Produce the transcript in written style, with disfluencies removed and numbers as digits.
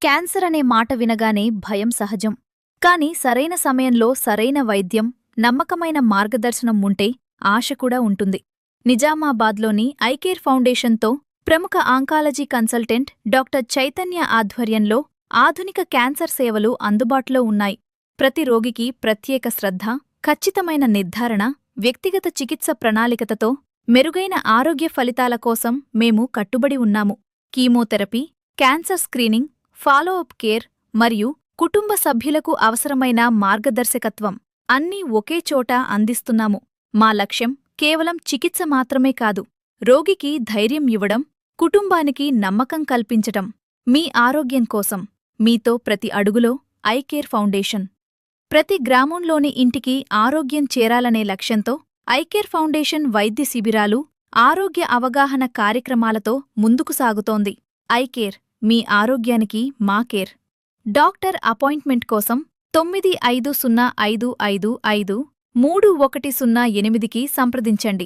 Cancer అనే మాట వినగానే భయం సహజం. కాని సరైన సమయంలో సరైన వైద్యం, నమ్మకమైన మార్గదర్శనం ఉంటే ఆశ కూడా ఉంటుంది. నిజామాబాద్లోని ఐకేర్ ఫౌండేషన్తో ప్రముఖ ఆంకాలజీ కన్సల్టెంట్ డాక్టర్ చైతన్య ఆధ్వర్యంలో ఆధునిక క్యాన్సర్ సేవలు అందుబాటులో ఉన్నాయి. ప్రతి రోగికి ప్రత్యేక శ్రద్ధ, ఖచ్చితమైన నిర్ధారణ, వ్యక్తిగత చికిత్స ప్రణాళికతో మెరుగైన ఆరోగ్య ఫలితాల కోసం మేము కట్టుబడి ఉన్నాము. Chemotherapy, cancer screening, follow up care మరియు కుటుంబ సభ్యులకు అవసరమైన మార్గదర్శకత్వం అన్నీ ఒకే చోట అందిస్తున్నాము. మా లక్ష్యం కేవలం చికిత్స మాత్రమే కాదు, రోగికి ధైర్యం ఇవ్వడం, కుటుంబానికి నమ్మకం కల్పించటం. మీ ఆరోగ్యం కోసం మీతో ప్రతి అడుగులో ఐకేర్ ఫౌండేషన్. ప్రతి గ్రామంలోని ఇంటికి ఆరోగ్యం చేరాలనే లక్ష్యంతో ఐకేర్ ఫౌండేషన్ వైద్య శిబిరాలు, ఆరోగ్య అవగాహన కార్యక్రమాలతో ముందుకు సాగుతోంది. ఐకేర్, మీ ఆరోగ్యానికి మా కేర్. డాక్టర్ అపాయింట్మెంట్ కోసం 9505553108కి సంప్రదించండి.